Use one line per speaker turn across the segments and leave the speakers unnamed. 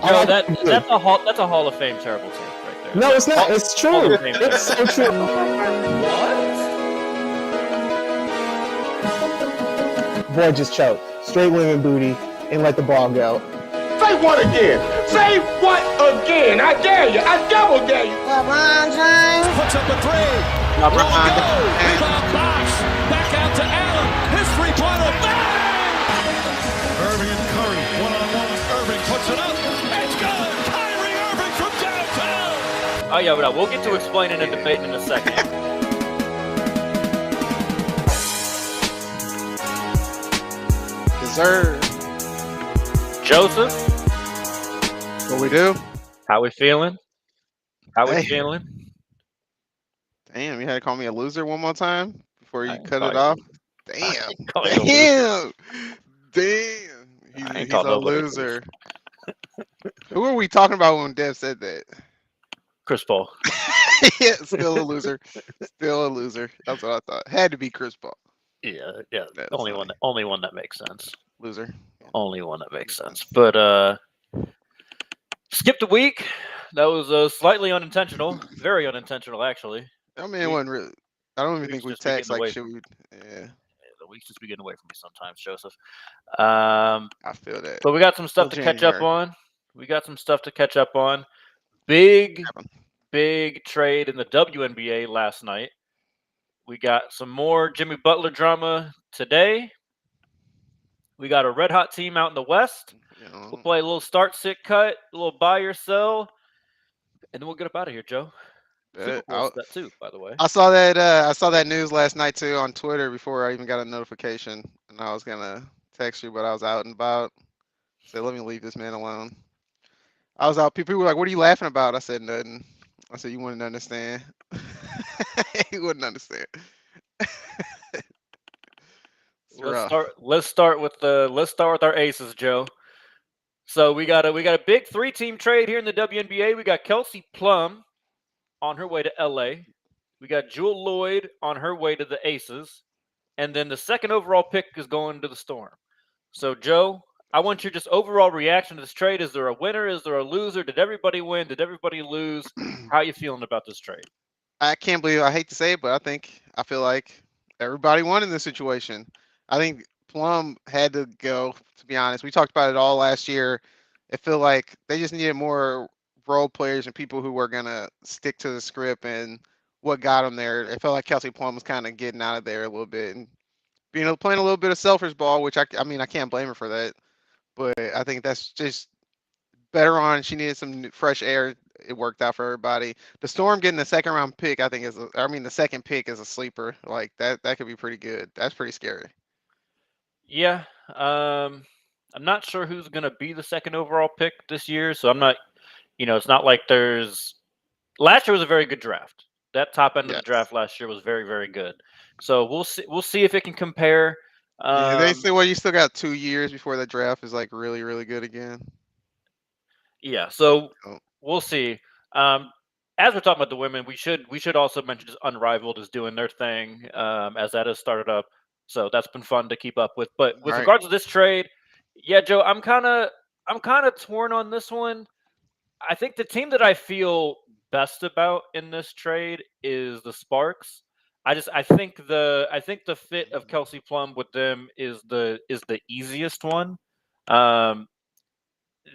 Joe, that's a Hall of Fame terrible take right there.
No, it's not. It's true. It's so true.
What?
Boy just choked. Straight women booty and let the ball go.
Say what again? Say what again? I dare you. I double dare you.
LeBron James
puts up a three.
LeBron
Won't go. Rebound box. Back out to Allen. His three-pointer. Bang! Irving and Curry. One-on-one. Irving puts it up. It's good. Kyrie Irving from downtown.
Oh, yeah, but we'll get to explaining and debating in a second.
Deserve.
Joseph,
What we do?
how we feeling? How we
Hey.
feeling?
Damn, you had to call me a loser one more time before
I
you
ain't
cut
call
it
you-
off.
I
Damn.
ain't call you a
Damn.
I ain't
He's
called
a
nobody a
loser. Who are we talking about when Dev said that?
Chris Paul.
Yeah, still a loser. Still a loser. That's what I thought. Had to be Chris Paul.
Yeah.
That's
Only
fine.
one that makes sense.
Loser.
Only one that makes sense. But skipped a week. That was slightly unintentional. Very unintentional, actually.
I mean, it wasn't really. I don't even
weeks
think we
just be getting
text like
away
should we. Yeah,
The weeks just be getting away from me sometimes, Joseph.
I feel that.
But we got some stuff to
Till
catch up
January.
on. Big
Happened.
trade in the WNBA last night. We got some more Jimmy Butler drama today. We got a red hot team out in the West.
You know,
We'll play a little start, sit, cut, a little buy or sell, and then we'll get up out of here, Joe. Super Bowl that too, by the way.
I saw that news last night too on Twitter before I even got a notification, and I was gonna text you, but I was out and about. Said, let me leave this man alone. I was out. People were like, "What are you laughing about?" I said, "Nothing." I said, "You wouldn't understand." He wouldn't understand. It's rough.
Let's start with our aces, Joe. So we got a big 3-team trade here in the WNBA. We got Kelsey Plum on her way to LA. We got Jewel Lloyd on her way to the Aces. And then the second overall pick is going to the Storm. So, Joe, I want your just overall reaction to this trade. Is there a winner? Is there a loser? Did everybody win? Did everybody lose? How are you feeling about this trade?
I can't believe I hate to say it, but I feel like everybody won in this situation. I think Plum had to go, to be honest. We talked about it all last year. It felt like they just needed more role players and people who were gonna stick to the script and what got them there. It felt like Kelsey Plum was kind of getting out of there a little bit and playing a little bit of selfish ball, which I mean I can't blame her for that. But I think that's just better on. She needed some fresh air. It worked out for everybody. The Storm getting the second round pick, I think the second pick is a sleeper. Like that could be pretty good. That's pretty scary.
Yeah. I'm not sure who's going to be the second overall pick this year. So I'm not, it's not like last year was a very good draft. That top end of the draft last year was very, very good. So we'll see if it can compare.
Yeah, they say, you still got 2 years before the draft is like really, really good again.
Yeah. So we'll see. As we're talking about the women, we should also mention just Unrivaled is doing their thing as that has started up. So that's been fun to keep up with. But with regards to this trade, yeah, Joe, I'm kind of torn on this one. I think the team that I feel best about in this trade is the Sparks. I think the fit of Kelsey Plum with them is the easiest one.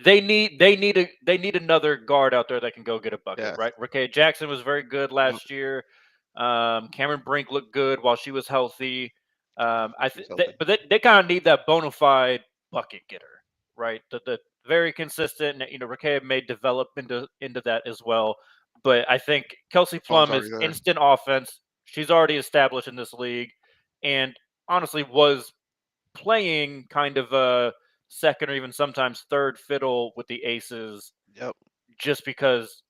They need another guard out there that can go get a bucket, right? Rakea Jackson was very good last year. Cameron Brink looked good while she was healthy. But they kind of need that bona fide bucket getter, right? The very consistent. Rakea may develop into that as well. But I think Kelsey Plum is instant offense. She's already established in this league, and honestly was playing kind of a second or even sometimes third fiddle with the Aces.
Yep.
Just because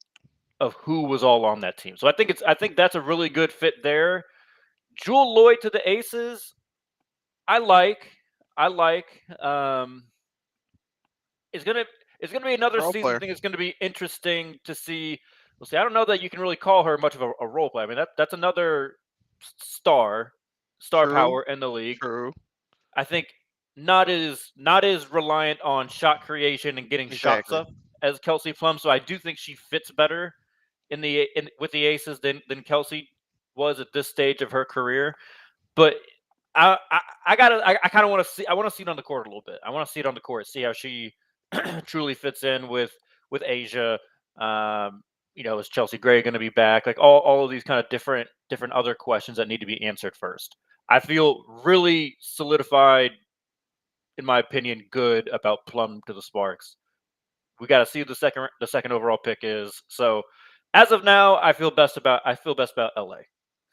of who was all on that team. So I think that's a really good fit there. Jewel Lloyd to the Aces, I like. It's gonna be another season. I think it's gonna be interesting to see. We'll see. I don't know that you can really call her much of a role player. I mean, that's another star power in the league.
True.
I think not as reliant on shot creation and getting shots up as Kelsey Plum, so I do think she fits better with the Aces than Kelsey was at this stage of her career. But I kind of want to see. I want to see it on the court a little bit. I want to see it on the court, see how she truly fits in with Asia. Is Chelsea Gray going to be back? Like all of these kind of different other questions that need to be answered first. I feel really solidified, in my opinion, good about Plum to the Sparks. We got to see who the second overall pick is. So as of now, I feel best about LA.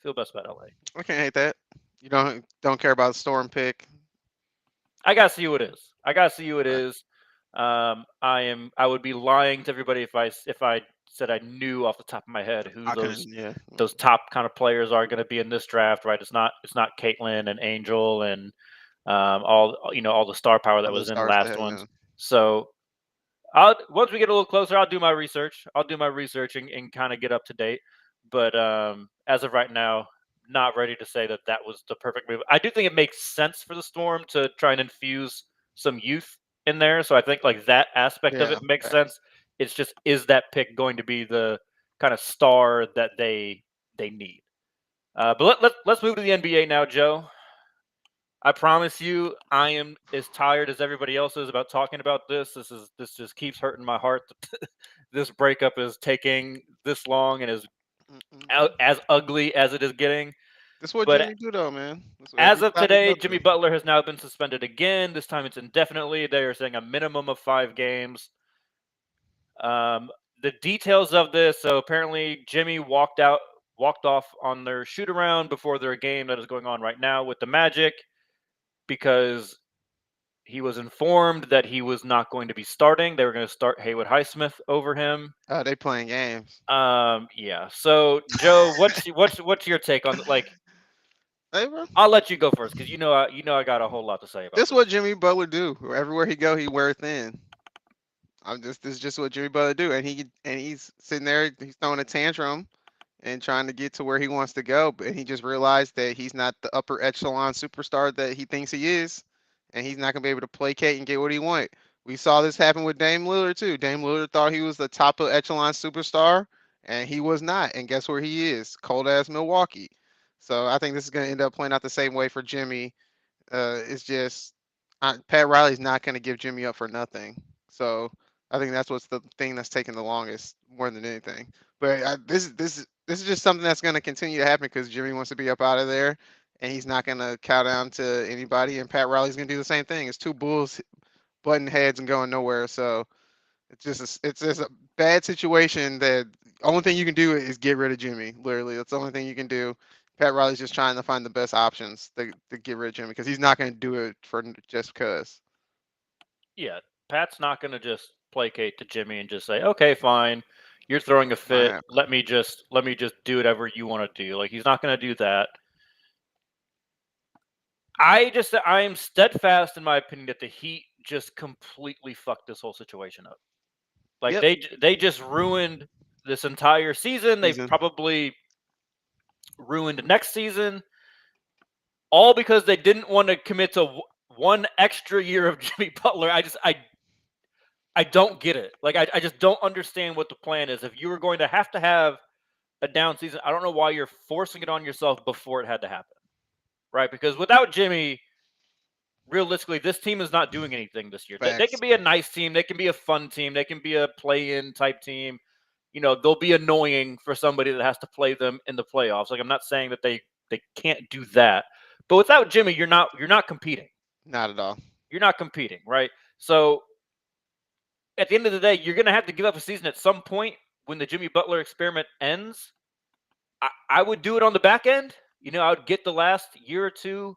I can't hate that. You don't care about the Storm pick.
I gotta see who it is. I would be lying to everybody if I said I knew off the top of my head who those top kind of players are going to be in this draft. Right? It's not Caitlin and Angel and all the star power that was in the last ones. So once we get a little closer, I'll do my research. And kind of get up to date. But as of right now, not ready to say that was the perfect move. I do think it makes sense for the Storm to try and infuse some youth in there. So I think like that aspect of it makes sense. It's just, is that pick going to be the kind of star that they need? But let's move to the NBA now, Joe. I promise you, I am as tired as everybody else is about talking about this. This just keeps hurting my heart that this breakup is taking this long and is as ugly as it is getting.
That's what Jimmy do, though, man.
As of today, Jimmy Butler has now been suspended again. This time it's indefinitely. They are saying a minimum of 5 games. The details of this, so apparently Jimmy walked off on their shoot around before their game that is going on right now with the Magic because he was informed that he was not going to be starting. They were going to start Haywood Highsmith over him.
Oh, they playing games.
Yeah. So Joe, what's your take on
Hey, bro.
I'll let you go first because I got a whole lot to say about this.
This is what Jimmy Butler do. Everywhere he go, he wear thin. This is just what Jimmy Butler do, and he's sitting there, he's throwing a tantrum and trying to get to where he wants to go, but he just realized that he's not the upper echelon superstar that he thinks he is, and he's not gonna be able to placate and get what he wants. We saw this happen with Dame Lillard too. Dame Lillard thought he was the top of echelon superstar, and he was not. And guess where he is? Cold ass Milwaukee. So I think this is gonna end up playing out the same way for Jimmy. It's just Pat Riley's not gonna give Jimmy up for nothing. So I think that's what's the thing that's taking the longest, more than anything. But this is just something that's going to continue to happen because Jimmy wants to be up out of there, and he's not going to cow down to anybody. And Pat Riley's going to do the same thing. It's two bulls butting heads and going nowhere. So it's just a bad situation. That the only thing you can do is get rid of Jimmy. Literally, that's the only thing you can do. Pat Riley's just trying to find the best options to get rid of Jimmy because he's not going to do it for just because.
Yeah, Pat's not going to just placate to Jimmy and just say, okay, fine, you're throwing a fit. Let me just do whatever you want to do. Like, he's not going to do that. I am steadfast in my opinion that the Heat just completely fucked this whole situation up. Like, they just ruined this entire season. They've probably ruined next season, all because they didn't want to commit to one extra year of Jimmy Butler. I don't get it. Like, I just don't understand what the plan is. If you were going to have a down season, I don't know why you're forcing it on yourself before it had to happen, right? Because without Jimmy, realistically, this team is not doing anything this year. They can be a nice team. They can be a fun team. They can be a play-in type team. They'll be annoying for somebody that has to play them in the playoffs. Like, I'm not saying that they can't do that. But without Jimmy, you're not competing.
Not at all.
You're not competing, right? So at the end of the day, you're going to have to give up a season at some point when the Jimmy Butler experiment ends. I would do it on the back end. I would get the last year or two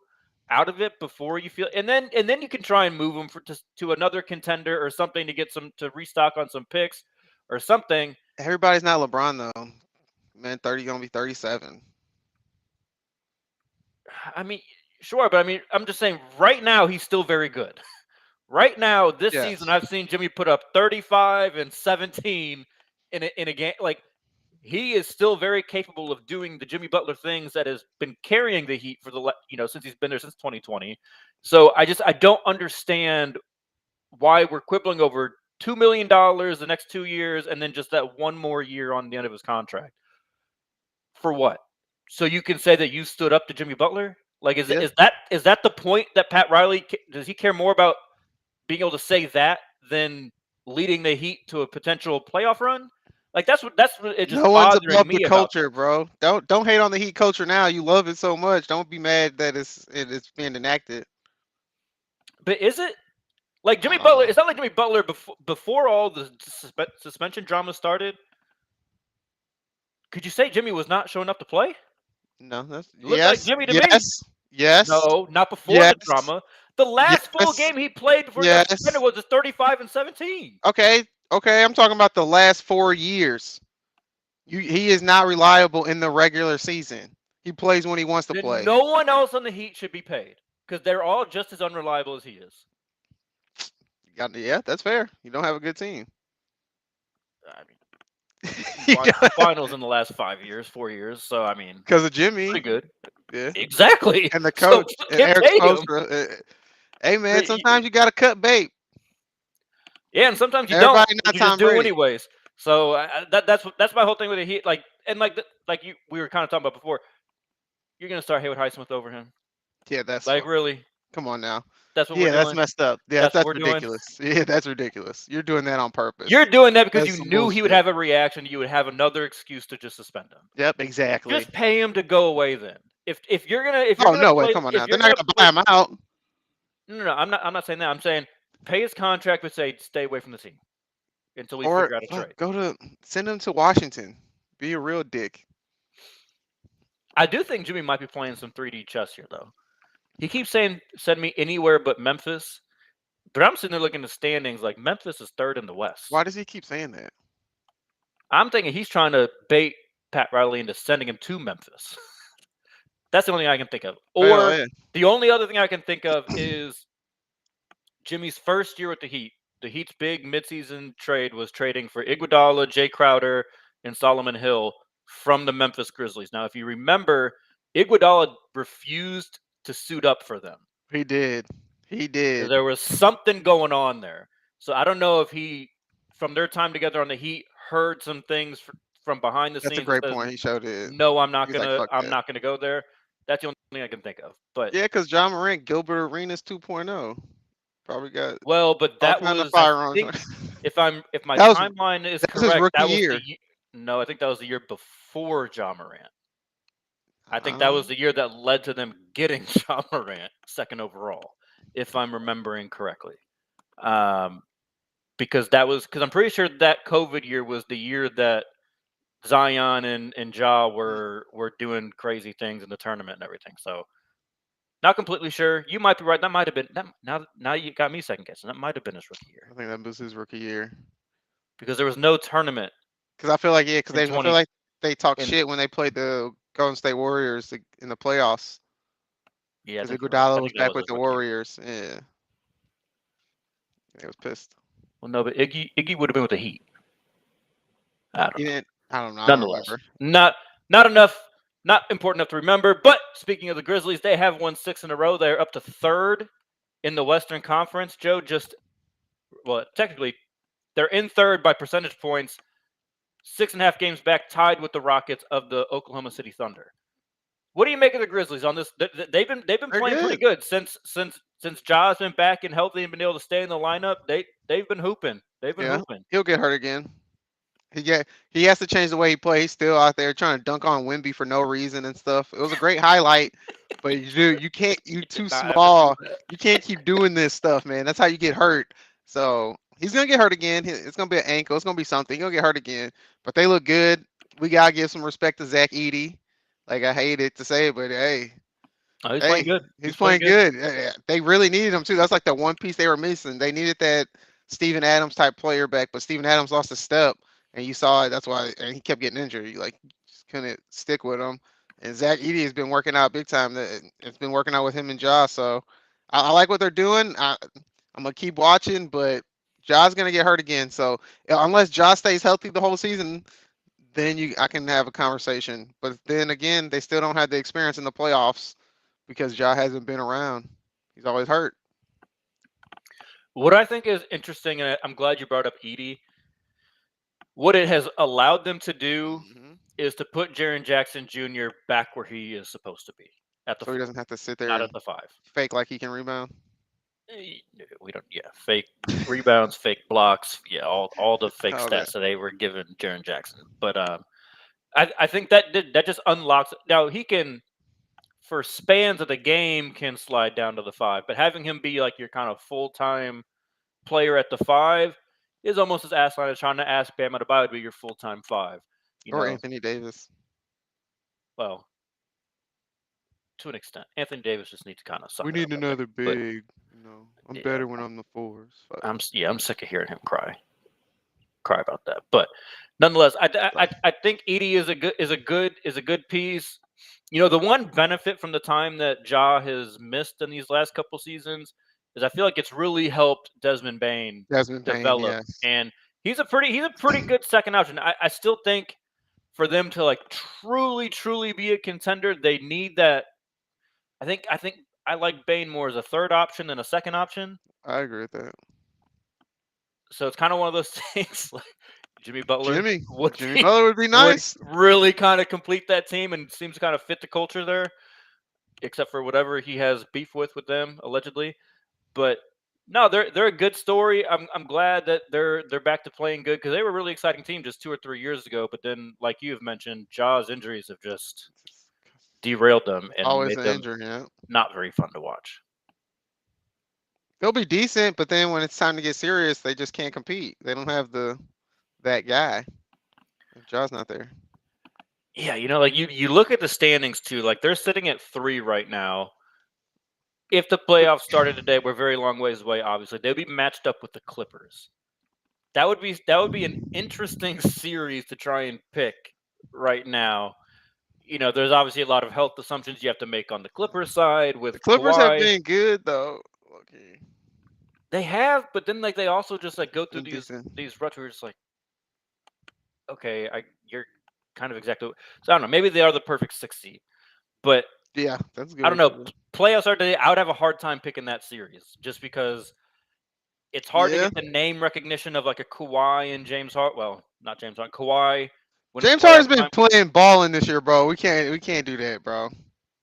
out of it before you feel, and then you can try and move them to another contender or something to get to restock on some picks or something.
Everybody's not LeBron though. Man, 30 gonna be 37.
I mean, sure, but I'm just saying right now he's still very good. Right now, this season, I've seen Jimmy put up 35 and 17 in a game. Like, he is still very capable of doing the Jimmy Butler things that has been carrying the Heat for since he's been there since 2020. So I don't understand why we're quibbling over $2 million the next 2 years, and then just that one more year on the end of his contract. For what? So you can say that you stood up to Jimmy Butler? Like, is that the point that Pat Riley does he care more about being able to say that than leading the Heat to a potential playoff run? Like that's what it just
no one's
bothering
above
me
the
about
culture, bro. Don't hate on the Heat culture now. You love it so much. Don't be mad that it's being enacted.
But is it? Like Jimmy Butler, it's not like Jimmy Butler before all the suspension drama started. Could you say Jimmy was not showing up to play?
No, that's
Looked like Jimmy to me.
Yes.
No, not before the drama. The last full game he played before he got suspended was 35 and 17.
Okay, I'm talking about the last 4 years. He is not reliable in the regular season. He plays when he wants to play.
No one else on the Heat should be paid because they're all just as unreliable as he is.
Yeah, that's fair. You don't have a good team.
I mean, won the finals in the last 4 years. So I mean,
because of Jimmy,
pretty good.
Yeah,
exactly.
And the coach,
so
and Eric Spoelstra. Hey man, sometimes you gotta cut bait.
Yeah, and sometimes you
Everybody
don't. You just do anyways. So that's my whole thing with the Heat. Like we were kind of talking about before. You're gonna start Haywood Highsmith over him.
Yeah, that's
like really.
Come on now.
That's what we're doing.
That's messed up. Yeah, that's ridiculous. Yeah, that's ridiculous. You're doing that on purpose.
You're doing that because you knew he would have a reaction. You would have another excuse to just suspend him.
Yep, exactly.
Just pay him to go away then. If you're gonna
come on now. They're not gonna buy him out.
No, I'm not saying that. I'm saying pay his contract, but say stay away from the team until we figure out a trade.
Send him to Washington. Be a real dick.
I do think Jimmy might be playing some 3D chess here, though. He keeps saying send me anywhere but Memphis, but I'm sitting there looking at the standings like Memphis is third in the West.
Why does he keep saying that?
I'm thinking he's trying to bait Pat Riley into sending him to Memphis. That's the only thing I can think of. Or the only other thing I can think of is Jimmy's first year with the Heat. The Heat's big midseason trade was trading for Iguodala, Jay Crowder, and Solomon Hill from the Memphis Grizzlies. Now, if you remember, Iguodala refused to suit up for them.
He did.
There was something going on there. So I don't know if he, from their time together on the Heat, heard some things from behind the scenes.
That's a great point. He showed it.
No, I'm not gonna go there. That's the only thing I can think of. But
yeah, because John Morant, Gilbert Arenas 2.0, probably got.
Well, but that was. If my timeline is correct, that was no, I think that was the year before John Morant. I think that was the year that led to them getting John Morant second overall, if I'm remembering correctly. Because I'm pretty sure that COVID year was the year that Zion and Ja were doing crazy things in the tournament and everything. So not completely sure. You might be right. That might have been now you got me second guessing. That might have been his rookie year.
I think that was his rookie year.
Because there was no tournament.
Because I feel like I feel like they talk shit when they played the Golden State Warriors in the playoffs.
Yeah,
because Iguodala was back with the Warriors. Yeah, he was pissed.
Well, no, but Iggy would have been with the Heat.
I don't know.
Nonetheless, not enough, not important enough to remember. But speaking of the Grizzlies, they have won 6 in a row. They're up to third in the Western Conference. Joe, technically, they're in third by percentage points. 6.5 games back, tied with the Rockets of the Oklahoma City Thunder. What do you make of the Grizzlies on this? They've been playing pretty good since Ja's been back and healthy and been able to stay in the lineup. They've been hooping. Hooping.
He'll get hurt again. He has to change the way he plays. Still out there trying to dunk on Wemby for no reason and stuff. It was a great highlight, but you can't. You're too small. You can't keep doing this stuff, man. That's how you get hurt. So he's gonna get hurt again. It's gonna be an ankle. It's gonna be something. He's gonna get hurt again. But they look good. We gotta give some respect to Zach Edey. Like I hate it to say it, but hey.
Oh, he's playing good.
He's playing good. They really needed him too. That's like the one piece they were missing. They needed that Steven Adams type player back, but Steven Adams lost a step. And you saw it. That's why he kept getting injured. You just couldn't stick with him. And Zach Edey has been working out big time. It's been working out with him and Ja. So I like what they're doing. I'm gonna keep watching, but Ja's gonna get hurt again. So unless Ja stays healthy the whole season, then I can have a conversation. But then again, they still don't have the experience in the playoffs because Ja hasn't been around. He's always hurt.
What I think is interesting, and I'm glad you brought up Edey. What it has allowed them to do is to put Jaren Jackson Jr. back where he is supposed to be, at the
So he
4,
doesn't have to sit there
not
and
at the 5.
fake like he can rebound.
We don't. Yeah, fake rebounds, fake blocks. Yeah, all the fake
All
stats
that.
that they were giving Jaren Jackson. But I think that just unlocks. Now he can, for spans of the game, can slide down to the 5, but having him be like your kind of full-time player at the 5 is almost as asinine as trying to ask Bam Adebayo to be your full-time 5.
Or Anthony Davis.
Well, to an extent, Anthony Davis just needs to kind of suck.
We
it
need
up,
another
but,
big. I'm better when I'm the 4s.
I'm sick of hearing him cry about that. But nonetheless, I think Edey is a good piece. The one benefit from the time that Ja has missed in these last couple seasons is I feel like it's really helped Desmond Bane develop,
yes.
and he's a pretty good second option. I still think for them to like truly be a contender, they need that. I think I like Bane more as a third option than a second option.
I agree with that.
So it's kind of one of those things like Jimmy Butler would
be nice.
Would really kind of complete that team and seems to kind of fit the culture there, except for whatever he has beef with them allegedly. But no, they're a good story. I'm glad that they're back to playing good, because they were a really exciting team just 2 or 3 years ago. But then, like you have mentioned, Ja's injuries have just derailed them and
Always
made
an
them
injury, yeah.
not very fun to watch.
They'll be decent, but then when it's time to get serious, they just can't compete. They don't have that guy. If Ja's not there.
Yeah, like you look at the standings too. Like they're sitting at 3 right now. If the playoffs started today, we're very long ways away. Obviously, they'd be matched up with the Clippers. That would be an interesting series to try and pick right now. There's obviously a lot of health assumptions you have to make on the Clippers side with
the Clippers
Kawhi.
Have been good though. Okay.
They have, but then like they also just like go through these ruts where it's like, okay, you're kind of exactly. So I don't know. Maybe they are the perfect 6 seed, but
yeah, that's good.
I don't know. Playoffs are today. I would have a hard time picking that series just because it's hard to get the name recognition of like a Kawhi and James Harden. Well, not James Harden. Kawhi.
James Harden's been playing balling this year, bro. We can't do that, bro.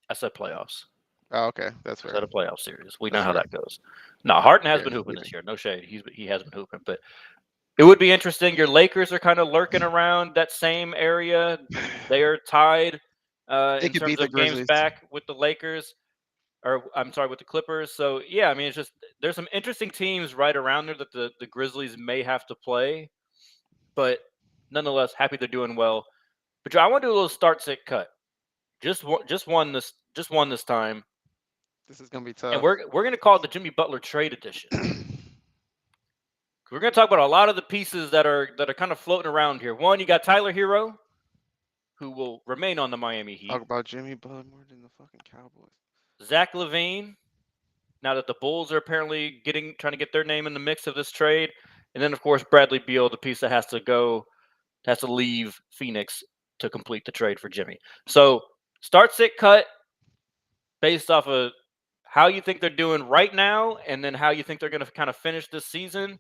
I said playoffs.
Oh, okay, that's fair.
I said a playoff series. We know how that goes. No, Harden has been hooping this year. No shade. He has been hooping, but it would be interesting. Your Lakers are kind of lurking around that same area. They are tied in terms of games back with the Lakers, or I'm sorry, with the Clippers. So yeah, I mean, it's just there's some interesting teams right around there that the Grizzlies may have to play, but nonetheless, happy they're doing well. But I want to do a little start sit cut. Just one this time.
This is gonna be tough.
And we're gonna call it the Jimmy Butler trade edition. We're gonna talk about a lot of the pieces that are kind of floating around here. One, you got Tyler Hero, who will remain on the Miami Heat.
Talk about Jimmy Butler more than the fucking Cowboys.
Zach LaVine, now that the Bulls are apparently trying to get their name in the mix of this trade. And then of course Bradley Beal, the piece that has to leave Phoenix to complete the trade for Jimmy. So start, sit, cut based off of how you think they're doing right now, and then how you think they're going to kind of finish this season.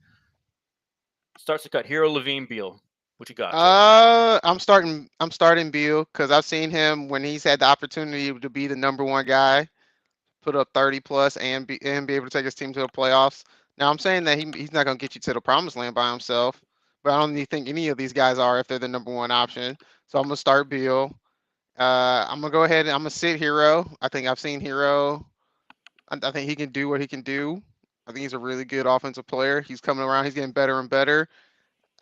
Starts to cut. Hero, LaVine, Beal. What you got?
I'm starting Beal because I've seen him when he's had the opportunity to be the number 1 guy, put up 30 plus and be able to take his team to the playoffs. Now I'm saying that he's not going to get you to the promised land by himself, but I don't even think any of these guys are if they're the number 1 option. So I'm gonna start Beal. I'm gonna go ahead and I'm gonna sit Hero. I think I've seen Hero. I think he can do what he can do. I think he's a really good offensive player. He's coming around. He's getting better and better.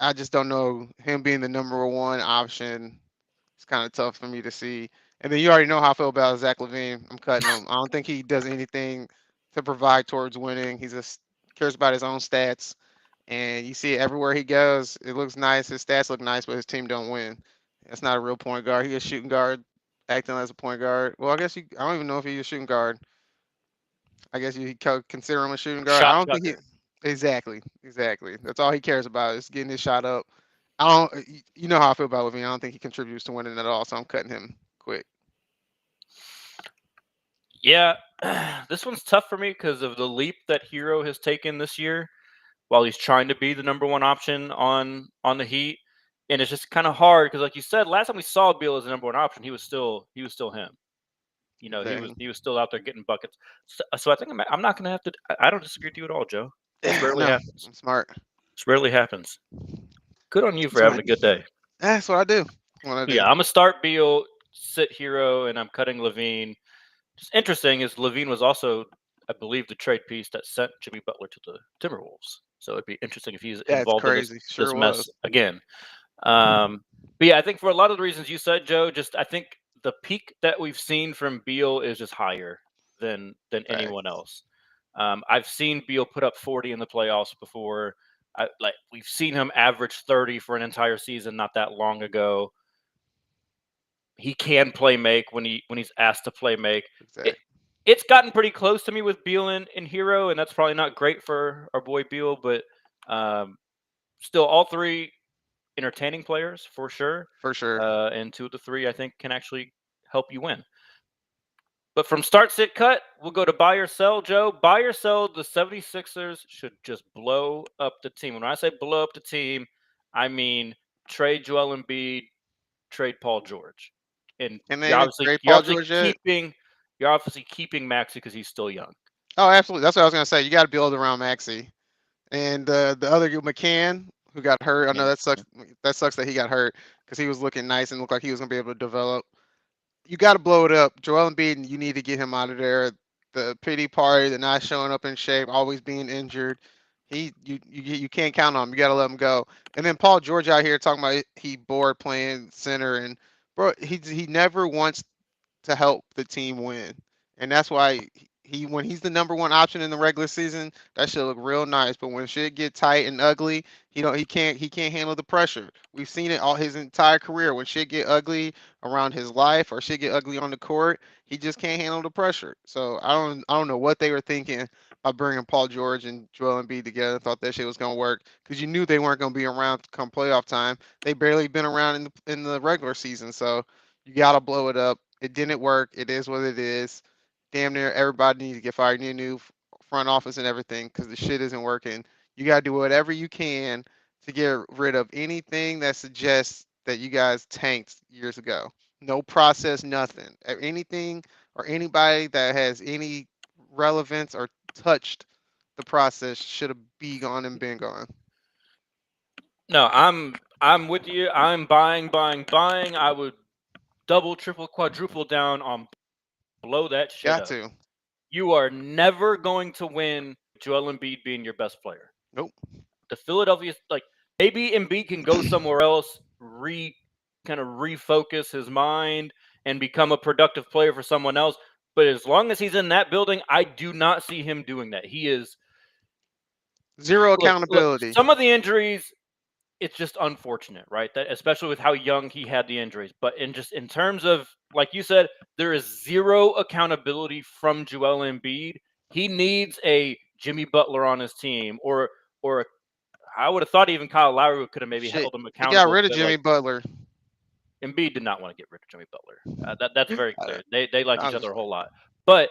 I just don't know him being the number 1 option. It's kind of tough for me to see. And then you already know how I feel about Zach LaVine. I'm cutting him. I don't think he does anything to provide towards winning. He just cares about his own stats. And you see it everywhere he goes. It looks nice. His stats look nice, but his team don't win. That's not a real point guard. He's a shooting guard, acting as a point guard. Well, I don't even know if he's a shooting guard. I guess you consider him a shooting guard. I don't think he. Exactly. That's all he cares about is getting his shot up. You know how I feel about LaVine. I don't think he contributes to winning at all, so I'm cutting him quick.
Yeah, this one's tough for me because of the leap that Hero has taken this year. while he's trying to be the number one option on the Heat. And it's just kind of hard because, like you said, last time we saw Beal as the number one option, he was still him. You know, he was still out there getting buckets. So I think I'm not going to have to. I don't disagree with you at all, Joe. This rarely happens.
I'm smart.
This rarely happens. Good on you for having a good day.
That's what I do.
Yeah, I'm gonna start Beal, sit Hero, and I'm cutting Levine. What's interesting is Levine was also, I believe, the trade piece that sent Jimmy Butler to the Timberwolves. So it'd be interesting if he's involved in this mess again. But yeah, I think for a lot of the reasons you said, Joe, just I think the peak that we've seen from Beal is just higher than anyone else. I've seen Beal put up 40 in the playoffs before. We've seen him average 30 for an entire season not that long ago. He can play make when he's asked to play make.
Exactly.
It's gotten pretty close to me with Beal and Hero, and that's probably not great for our boy Beal, but still all three entertaining players for sure.
For sure.
And two of the three I think can actually help you win. But from start, sit, cut, we'll go to buy or sell, Joe. Buy or sell, the 76ers should just blow up the team. When I say blow up the team, I mean trade Joel Embiid, trade Paul George. And you're obviously keeping Maxey because he's still young.
Oh, absolutely. That's what I was going to say. You got to build around Maxey. And the other McCann, who got hurt, I know that sucks. That sucks that he got hurt because he was looking nice and looked like he was going to be able to develop. You got to blow it up. Joel Embiid, you need to get him out of there. The pity party, the not showing up in shape, always being injured. You can't count on him. You got to let him go. And then Paul George out here talking about he bored playing center, and bro, he never wants to help the team win, and that's why when he's the number one option in the regular season, that should look real nice. But when shit get tight and ugly, he can't handle the pressure. We've seen it all his entire career. When shit get ugly around his life or shit get ugly on the court, he just can't handle the pressure. So I don't know what they were thinking by bringing Paul George and Joel Embiid together. Thought that shit was gonna work because you knew they weren't gonna be around come playoff time. They barely been around in the regular season, so you gotta blow it up. It didn't work. It is what it is. Damn near everybody needs to get fired. You need a new front office and everything because the shit isn't working. You got to do whatever you can to get rid of anything that suggests that you guys tanked years ago. No process, nothing. Anything or anybody that has any relevance or touched the process should have been gone.
No, I'm with you. I'm buying. I would double, triple, quadruple down on blow that shit up.
Got to.
You are never going to win Joel Embiid being your best player.
Nope.
The Philadelphia, maybe Embiid can go somewhere else, kind of refocus his mind and become a productive player for someone else. But as long as he's in that building, I do not see him doing that. He is
zero accountability.
Look, some of the injuries, it's just unfortunate, right? That especially with how young he had the injuries. But in terms of, like you said, there is zero accountability from Joel Embiid. He needs a Jimmy Butler on his team, or I would have thought even Kyle Lowry could have maybe held him accountable.
He got rid of Jimmy Butler.
Embiid did not want to get rid of Jimmy Butler. That's very clear. They like each other a whole lot. But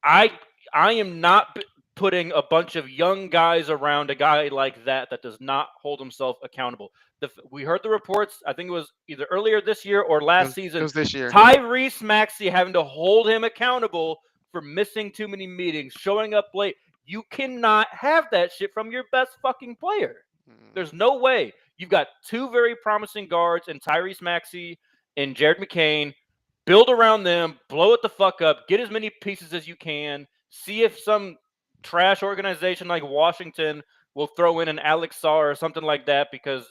I am not putting a bunch of young guys around a guy like that does not hold himself accountable. We heard the reports, I think it was either earlier this year or last season.
It was this year.
Tyrese Maxey having to hold him accountable for missing too many meetings, showing up late. You cannot have that shit from your best fucking player. There's no way. You've got two very promising guards in Tyrese Maxey and Jared McCain. Build around them, blow it the fuck up, get as many pieces as you can, see if some trash organization like Washington will throw in an Alex Sarr or something like that, because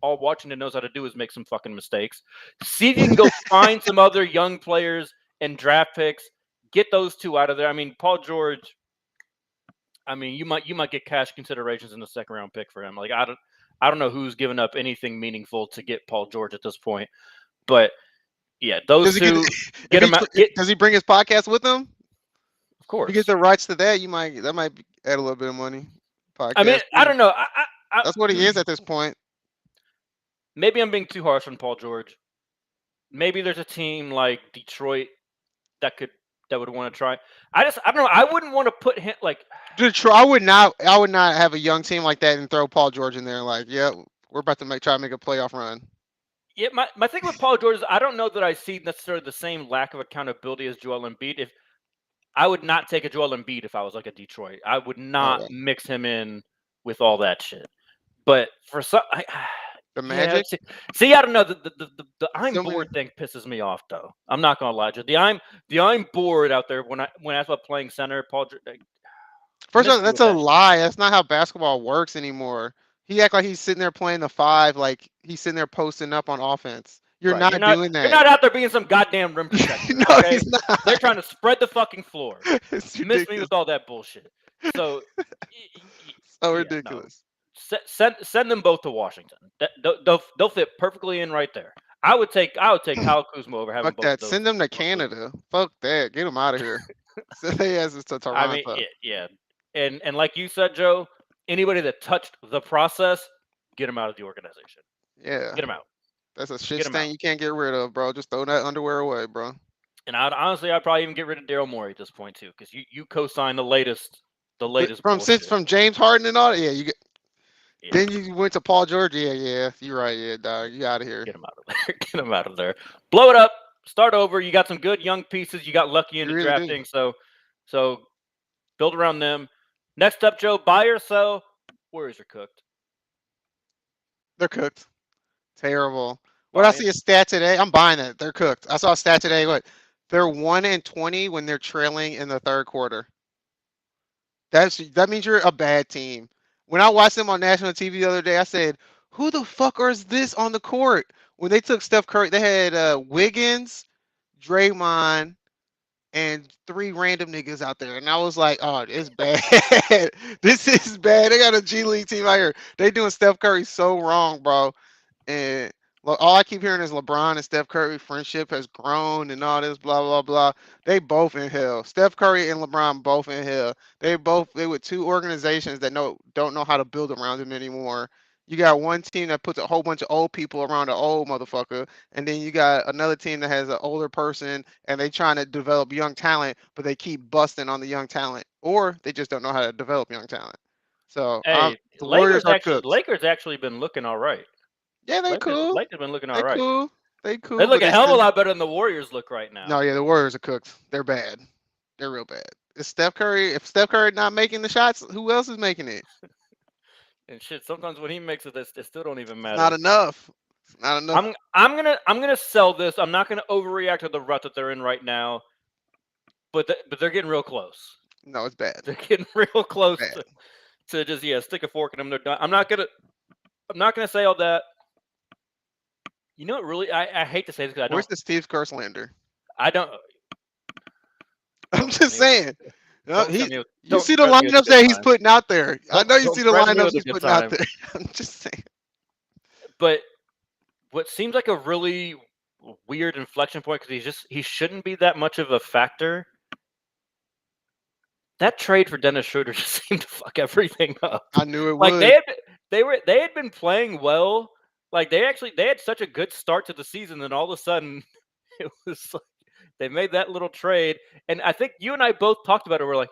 all Washington knows how to do is make some fucking mistakes. See if you can go find some other young players and draft picks, get those two out of there. I mean, Paul George, I mean, you might get cash considerations in the second round pick for him. Like, I don't know who's given up anything meaningful to get Paul George at this point. But yeah, those two get him out.
Does he bring his podcast with him?
Of course.
If you get the rights to that, that might add a little bit of money. Podcast.
I mean, I don't know.
That's what he is at this point.
Maybe I'm being too harsh on Paul George. Maybe there's a team like Detroit that would want to try. I don't know. I wouldn't want to put him
Detroit, I would not have a young team like that and throw Paul George in there. Like, yeah, we're about to try to make a playoff run.
Yeah, my thing with Paul George is I don't know that I see necessarily the same lack of accountability as Joel Embiid. If I would not take a Joel Embiid if I was like a Detroit, I would not mix him in with all that shit. But for some,
the Magic.
See, I don't know. The I'm bored thing pisses me off, though. I'm not gonna lie to you. The I'm bored out there when I ask about playing center. Paul.
First of all, that's a lie. That's not how basketball works anymore. He act like he's sitting there playing the 5, like he's sitting there posting up on offense. You're not doing that.
You're not out there being some goddamn rim protector.
No,
okay?
he's not.
They're trying to spread the fucking floor.
It's
you miss me with all that bullshit. So,
so ridiculous.
No. Send them both to Washington. They'll fit perfectly in right there. I would take Kyle Kuzma over having both of those.
Send them to Canada. Fuck that. Get them out of here. Send their asses to Toronto.
I mean, yeah. And like you said, Joe, anybody that touched the process, get them out of the organization.
Yeah.
Get them out.
That's a shit stain you can't get rid of, bro. Just throw that underwear away, bro.
And honestly, I'd probably even get rid of Daryl Morey at this point too, because you co-signed the latest
from James Harden and all. Yeah, you get. Yeah. Then you went to Paul George. Yeah, you're right. Yeah, dog, you out of here.
Get him out of there. Get him out of there. Blow it up. Start over. You got some good young pieces. You got lucky in the drafting, so build around them. Next up, Joe, buy or sell. Warriors are cooked.
They're cooked. Terrible. What I see a stat today, I'm buying it. They're cooked. I saw a stat today. What? They're 1-20 when they're trailing in the third quarter. That means you're a bad team. When I watched them on national TV the other day, I said, "Who the fuck is this on the court?" When they took Steph Curry, they had Wiggins, Draymond, and 3 random niggas out there, and I was like, "Oh, it's bad. This is bad. They got a G League team out here. They doing Steph Curry so wrong, bro." And all I keep hearing is LeBron and Steph Curry friendship has grown and all this blah blah blah. They both in hell. Steph Curry and LeBron both in hell. They with 2 organizations that don't know how to build around them anymore. You got one team that puts a whole bunch of old people around an old motherfucker, and then you got another team that has an older person, and they trying to develop young talent, but they keep busting on the young talent, or they just don't know how to develop young talent. So
the
Warriors are cooked.
Lakers actually been looking all right.
Yeah, they cool.
Lakers been looking all right.
Cool. They cool.
They look a hell of a lot better than the Warriors look right now.
No, yeah, the Warriors are cooked. They're bad. They're real bad. It's Steph Curry. If Steph Curry not making the shots, who else is making it?
And shit, sometimes when he makes it, it still don't even matter.
Not enough. Not enough.
I'm gonna sell this. I'm not gonna overreact to the rut that they're in right now, but they're getting real close.
No, it's bad.
They're getting real close to just stick a fork in them. They're done. I'm not gonna say all that. You know what? Really, I hate to say this because I don't.
Where's the Steve Kerr slander?
I don't.
I'm just saying. You see the lineups that he's putting out there. I know you see the lineups he's putting out there. I'm just saying.
But what seems like a really weird inflection point because he shouldn't be that much of a factor. That trade for Dennis Schroeder just seemed to fuck everything up.
I knew it would.
Like they had been playing well. Like they had such a good start to the season, and all of a sudden it was like they made that little trade. And I think you and I both talked about it. We're like,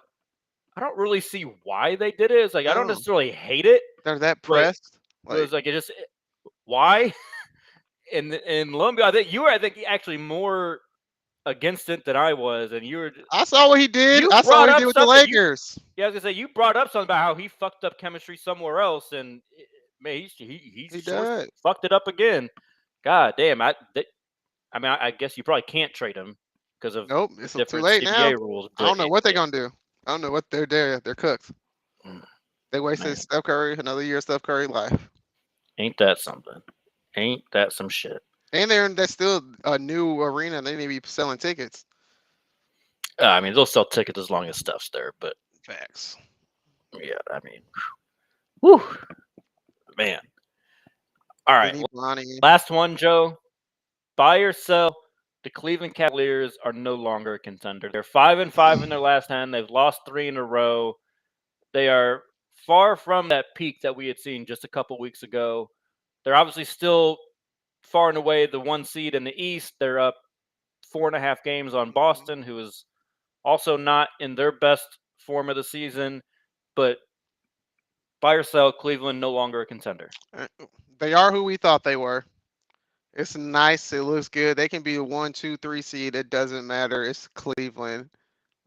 I don't really see why they did it. It's like I don't necessarily hate it.
They're that pressed.
It was like why? And lo and behold, I think you were actually more against it than I was, and you were.
I saw what he did. I saw what he did with the Lakers.
I was gonna say you brought up something about how he fucked up chemistry somewhere else, and man, he fucked it up again. God damn! I guess you probably can't trade him because of
it's too late
CBA
now.
rules.
I don't know what they're gonna do. I don't know what they're there. They're cooked. They wasted Steph Curry another year of Steph Curry life.
Ain't that something? Ain't that some shit?
And that's still a new arena. They need to be selling tickets.
I mean, they'll sell tickets as long as Steph's there, but
facts.
Yeah, I mean, whew, man. All right, last one, Joe. Buy or sell? The Cleveland Cavaliers are no longer a contender. They're 5-5 in their last 10. They've lost 3 in a row. They are far from that peak that we had seen just a couple weeks ago. They're obviously still far and away the 1 seed in the East. They're up 4.5 games on Boston, who is also not in their best form of the season. but buy or sell, Cleveland no longer a contender.
They are who we thought they were. It's nice. It looks good. They can be a 1, 2, 3 seed. It doesn't matter. It's Cleveland,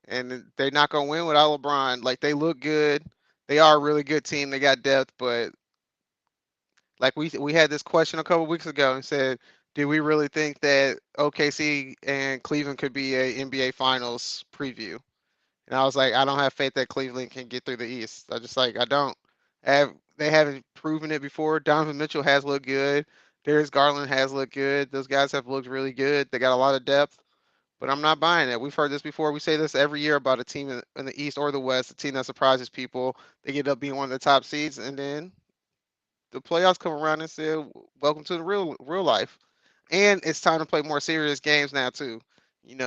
and they're not gonna win without LeBron. Like they look good. They are a really good team. They got depth, but like we had this question a couple weeks ago and said, did we really think that OKC and Cleveland could be a NBA Finals preview? And I was like, I don't have faith that Cleveland can get through the East. I don't. They haven't proven it before. Donovan Mitchell has looked good. Darius Garland has looked good. Those guys have looked really good. They got a lot of depth, but I'm not buying it. We've heard this before. We say this every year about a team in the East or the West, a team that surprises people. They get up being one of the top seeds, and then the playoffs come around and say, "Welcome to the real life." And it's time to play more serious games now too.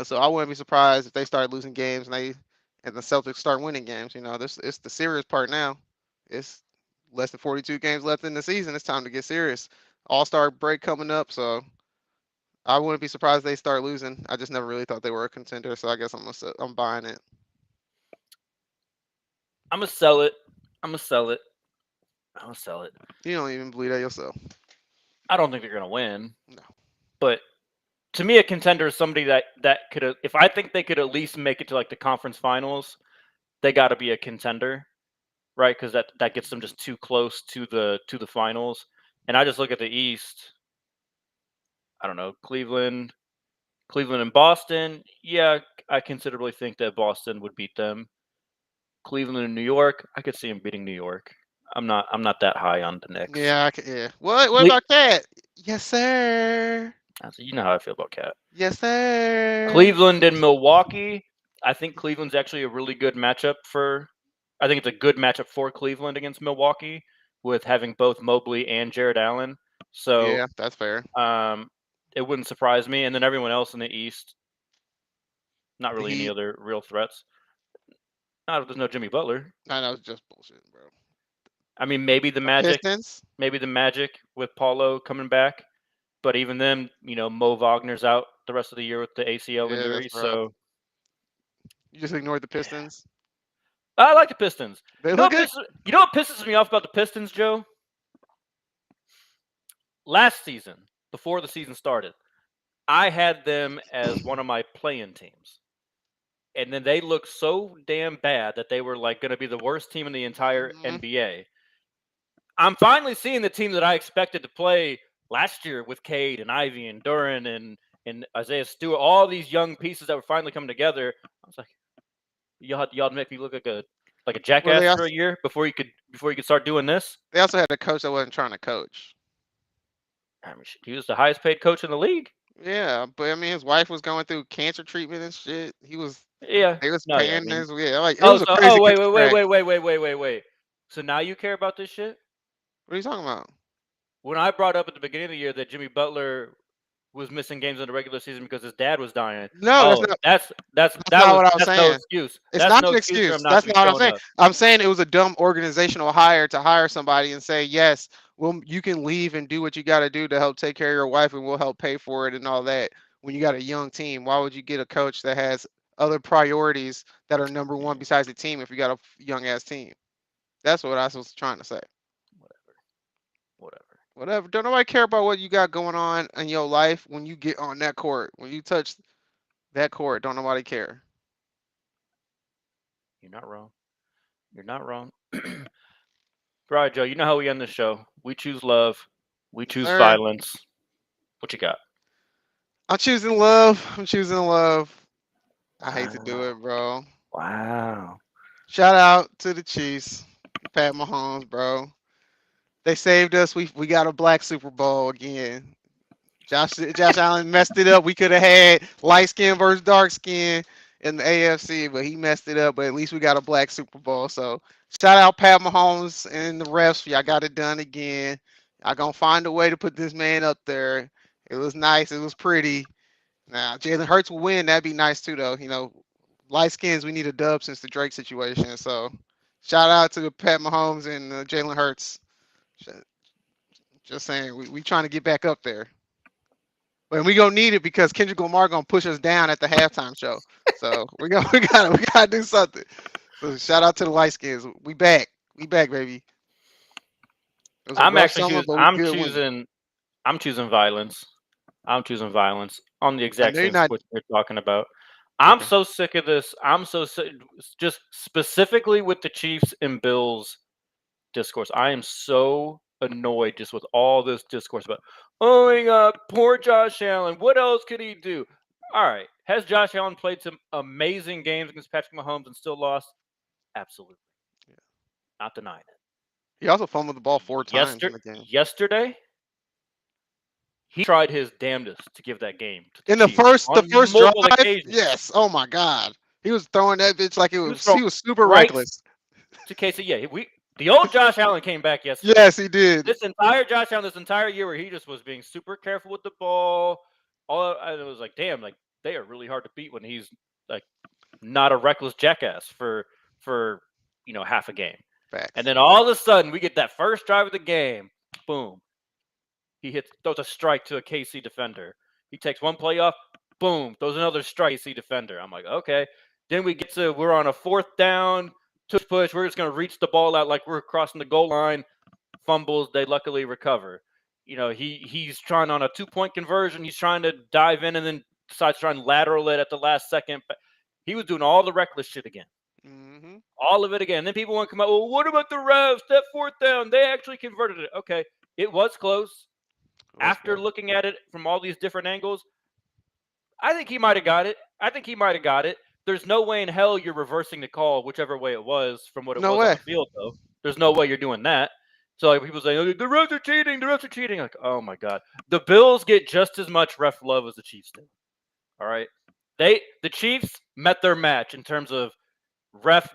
So I wouldn't be surprised if they start losing games and the Celtics start winning games. This it's the serious part now. It's less than 42 games left in the season. It's time to get serious. All-Star break coming up, so I wouldn't be surprised if they start losing. I just never really thought they were a contender, so I guess I'm buying it.
I'm gonna sell it. I'm gonna sell it. I'm gonna sell it.
You don't even believe that yourself.
I don't think they're gonna win.
No.
But to me, a contender is somebody that could. If I think they could at least make it to like the conference finals, they got to be a contender, right? Because that gets them just too close to the finals. And I just look at the East. I don't know, Cleveland and Boston. Yeah, I considerably think that Boston would beat them. Cleveland and New York, I could see them beating New York. I'm not that high on the Knicks.
Yeah, yeah. What about Cat? Yes, sir.
You know how I feel about Cat.
Yes, sir.
Cleveland and Milwaukee. I think Cleveland's actually a really good matchup I think it's a good matchup for Cleveland against Milwaukee with having both Mobley and Jared Allen. So
yeah, that's fair.
It wouldn't surprise me. And then everyone else in the East, not really any other real threats. Not if there's no Jimmy Butler.
I know, it's just bullshit, bro.
I mean, maybe the Magic with Paulo coming back. But even then, Mo Wagner's out the rest of the year with the ACL injury. So
you just ignored the Pistons?
I like the Pistons.
They look good.
You know what pisses me off about the Pistons, Joe? Last season, before the season started, I had them as one of my play-in teams. And then they looked so damn bad that they were like going to be the worst team in the entire NBA. I'm finally seeing the team that I expected to play last year with Cade and Ivy and Duran and Isaiah Stewart, all these young pieces that were finally coming together. I was like, y'all make me look like a jackass for a year before you could start doing this.
They also had a coach that wasn't trying to coach.
I mean, he was the highest paid coach in the league.
Yeah, but I mean, his wife was going through cancer treatment and shit. They was paying his. Yeah, like it was a crazy.
Wait. So now you care about this shit?
What are you talking about?
When I brought up at the beginning of the year that Jimmy Butler was missing games in the regular season because his dad was dying.
No,
that's not
what I was saying.
No excuse.
It's not an excuse. That's not what I'm saying. I'm saying it was a dumb organizational hire to hire somebody and say, yes, well, you can leave and do what you got to do to help take care of your wife and we'll help pay for it and all that. When you got a young team, why would you get a coach that has other priorities that are number one besides the team if you got a young ass team? That's what I was trying to say. Whatever. Don't nobody care about what you got going on in your life when you get on that court. When you touch that court, don't nobody care.
You're not wrong. All right, Joe, you know how we end the show. We choose love. We choose violence. What you got?
I'm choosing love. I hate to do it, bro.
Wow.
Shout out to the Chiefs. Pat Mahomes, bro. They saved us. We got a black Super Bowl again. Josh Allen messed it up. We could have had light skin versus dark skin in the AFC, but he messed it up. But at least we got a black Super Bowl. So shout out Pat Mahomes and the refs. Y'all got it done again. I'm going to find a way to put this man up there. It was nice. It was pretty. Now, Jalen Hurts will win. That'd be nice too, though. Light skins, we need a dub since the Drake situation. So shout out to Pat Mahomes and Jalen Hurts. Just saying, we trying to get back up there. But we gonna need it because Kendrick Lamar gonna push us down at the halftime show. So we gotta do something. So shout out to the light skins. We back, baby. It was a
I'm
rough
actually
summer,
choosing.
but we good win.
I'm choosing violence. I'm choosing violence on the
I
exact
know you're
same
not.
switch you're talking about. I'm
Okay.
so sick of this. I'm so sick, just specifically with the Chiefs and Bills discourse. I am so annoyed just with all this discourse about, oh my God, poor Josh Allen. What else could he do? All right. Has Josh Allen played some amazing games against Patrick Mahomes and still lost? Absolutely.
Yeah.
Not denying it.
He also fumbled the ball 4 times in the game.
Yesterday, he tried his damnedest to give that game to the
In the
Chiefs on
first drive,
multiple occasions.
yes. Oh my God, he was throwing that bitch like he was super
right
reckless.
to Casey. Yeah, the old Josh Allen came back yesterday.
Yes, he did.
This entire Josh Allen, this entire year, where he just was being super careful with the ball. It was like, damn, like they are really hard to beat when he's like not a reckless jackass for half a game.
Facts.
And then all of a sudden, we get that first drive of the game. Boom. He throws a strike to a KC defender. He takes one play off. Boom. Throws another strike to KC defender. I'm like, okay. Then we're on a 4th down, push. We're just going to reach the ball out like we're crossing the goal line. Fumbles. They luckily recover. He's trying on a 2-point conversion. He's trying to dive in and then decides to try and lateral it at the last second. He was doing all the reckless shit again.
Mm-hmm.
All of it again. Then people want to come out, well, what about the refs? That 4th down, they actually converted it. Okay, it was close. After looking at it from all these different angles, I think he might have got it. There's no way in hell you're reversing the call, whichever way it was from what it was on the field, though. There's no way you're doing that. So like, people say, oh, the refs are cheating. The refs are cheating. Like, oh my God. The Bills get just as much ref love as the Chiefs do. All right. The Chiefs met their match in terms of refs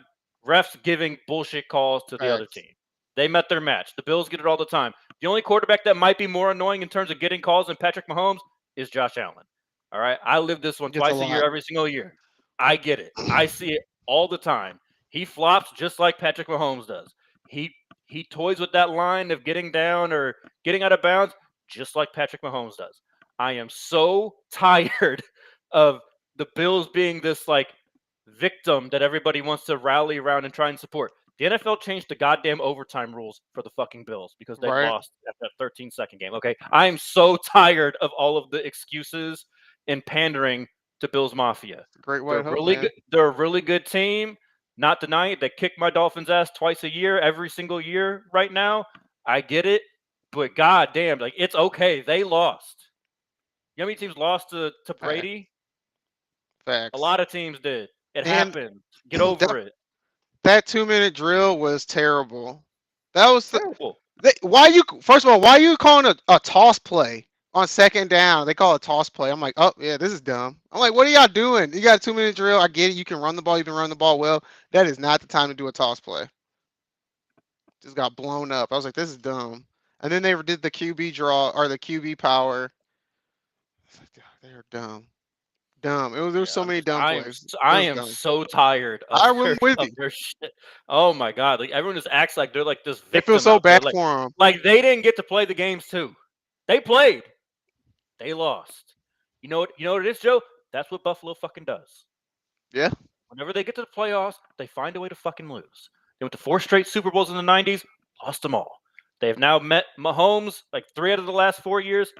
giving bullshit calls to the other team. They met their match. The Bills get it all the time. The only quarterback that might be more annoying in terms of getting calls than Patrick Mahomes is Josh Allen. All right. I live this one twice a year, every single year. I get it. I see it all the time. He flops just like Patrick Mahomes does. He toys with that line of getting down or getting out of bounds just like Patrick Mahomes does. I am so tired of the Bills being this like victim that everybody wants to rally around and try and support. The NFL changed the goddamn overtime rules for the fucking Bills because they lost at that 13-second game. Okay, I'm so tired of all of the excuses and pandering to Bills Mafia.
Great way.
They're a really good team. Not denying it. They kick my Dolphins' ass twice a year, every single year right now. I get it, but goddamn, like it's okay. They lost. You know how many teams lost to Brady?
Facts.
A lot of teams did. It happened. Get over it.
That 2-minute drill was terrible. That was
terrible.
First of all, why are you calling a toss play on 2nd down? They call it a toss play. I'm like, oh yeah, this is dumb. I'm like, what are y'all doing? You got a 2-minute drill. I get it. You can run the ball. You can run the ball well. That is not the time to do a toss play. Just got blown up. I was like, this is dumb. And then they did the QB draw or the QB power. They're dumb. Dumb. There was so many dumb plays.
I am so tired of their shit. Oh my God. Like everyone just acts like they're like this victim.
They feel so bad for them.
Like they didn't get to play the games too. They played. They lost. You know what it is, Joe? That's what Buffalo fucking does.
Yeah.
Whenever they get to the playoffs, they find a way to fucking lose. They went to 4 straight Super Bowls in the 90s, lost them all. They have now met Mahomes like 3 out of the last 4 years.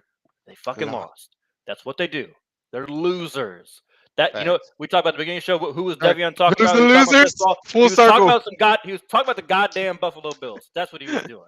They fucking lost. That's what they do. They're losers. We talked about the beginning of the show. Who was Devion talking about?
Who's the losers? Full circle.
He was talking about the goddamn Buffalo Bills. That's what he was doing.